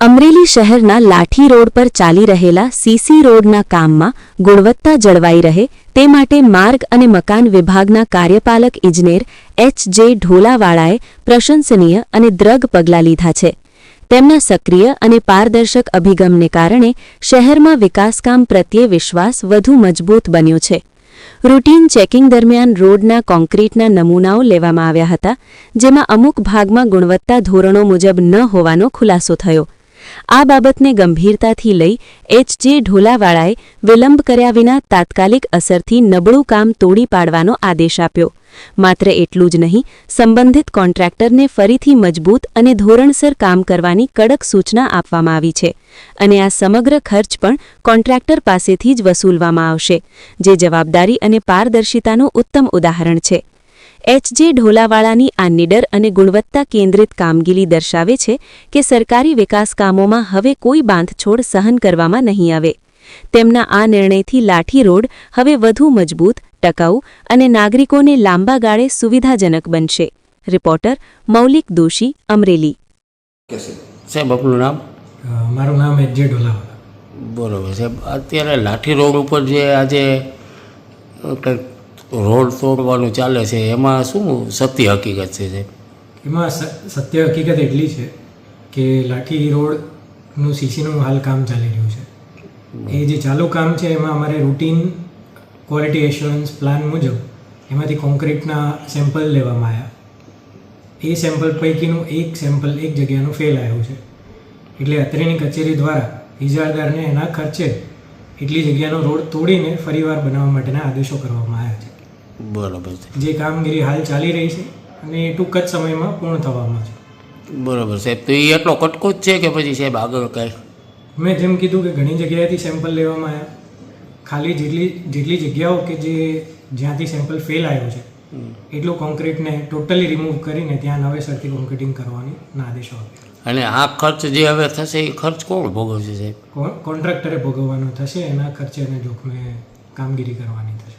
અમરેલી શહેરના લાઠી રોડ પર ચાલી રહેલા સીસી રોડના કામમાં ગુણવત્તા જળવાઈ રહે તે માટે માર્ગ અને મકાન વિભાગના કાર્યપાલક ઇજનેર એચ.જે. ઢોલાવાળાએ પ્રશંસનીય અને દ્રઢ પગલાં લીધા છે. તેમના સક્રિય અને પારદર્શક અભિગમને કારણે શહેરમાં વિકાસકામ પ્રત્યે વિશ્વાસ વધુ મજબૂત બન્યો છે. રૂટીન ચેકિંગ દરમિયાન રોડના કોન્ક્રીટના નમૂનાઓ લેવામાં આવ્યા હતા, જેમાં અમુક ભાગમાં ગુણવત્તા ધોરણો મુજબ ન હોવાનો ખુલાસો થયો. આ બાબતને ગંભીરતાથી લઈ એચ.જે. ઢોલાવાળાએ વિલંબ કર્યા વિના તાત્કાલિક અસરથી નબળું કામ તોડી પાડવાનો આદેશ આપ્યો. માત્ર એટલું જ નહીં, સંબંધિત કોન્ટ્રાક્ટરને ફરીથી મજબૂત અને ધોરણસર કામ કરવાની કડક સૂચના આપવામાં આવી છે અને આ સમગ્ર ખર્ચ પણ કોન્ટ્રાક્ટર પાસેથી જ વસૂલવામાં આવશે, જે જવાબદારી અને પારદર્શિતાનું ઉત્તમ ઉદાહરણ છે. એચ.જે. ઢોલાવાળાની આ નિડર અને ગુણવત્તા કેન્દ્રિત કામગીરી દર્શાવે છે કે સરકારી વિકાસ કામોમાં હવે કોઈ બાંધછોડ સહન કરવામાં નહીં આવે. તેમના આ નિર્ણયથી લાઠી રોડ હવે વધુ મજબૂત, ટકાઉ અને નાગરિકોને લાંબા ગાળે સુવિધાજનક બનશે. રિપોર્ટર મૌલિક દોશી, અમરેલી. સાહેબ, આપનું નામ? મારું નામ એચ.જે. ઢોલાવાળા. બરોબર સાહેબ, અત્યારે લાઠી રોડ ઉપર જે આજે કંઈક રોડ તોડવાનું ચાલે છે, એમાં શું સત્ય હકીકત છે સાહેબ? એમાં સત્ય હકીકત એટલી છે કે લાઠી રોડનું સીસીનું હાલ કામ ચાલી રહ્યું છે. એ જે ચાલુ કામ છે એમાં અમારે રૂટીન ક્વોલિટી એશ્યોરન્સ પ્લાન મુજબ એમાંથી કોન્ક્રીટના સેમ્પલ લેવામાં આવ્યા. એ સેમ્પલ પૈકીનું એક સેમ્પલ એક જગ્યાનું ફેલ આવ્યું છે. એટલે અત્રેની કચેરી દ્વારા ઇજારદારને એના ખર્ચે એટલી જગ્યાનો રોડ તોડીને ફરીવાર બનાવવા માટેના આદેશો કરવામાં આવ્યા છે. બરાબર છે. જે કામગીરી હાલ ચાલી રહી છે અને એ ટૂંક જ સમયમાં પૂર્ણ થવામાં છે. બરાબર સાહેબ, તો એ એટલો કટકો જ છે કે પછી સાહેબ આગળ કાંઈ? મેં જેમ કીધું કે ઘણી જગ્યાએથી સેમ્પલ લેવામાં આવ્યા. ખાલી જેટલી જગ્યાઓ કે જ્યાંથી સેમ્પલ ફેલ આવ્યું છે એટલું કોન્ક્રીટને ટોટલી રિમૂવ કરીને ત્યાં નવેસરથી કોન્ક્રીટિંગ કરવાની આદેશો આપ્યા. અને આ ખર્ચ જે હવે થશે એ ખર્ચ કોણ ભોગવશે સાહેબ? કોન્ટ્રાક્ટરે ભોગવવાનો થશે. એના ખર્ચે અને જોખમે કામગીરી કરવાની થશે.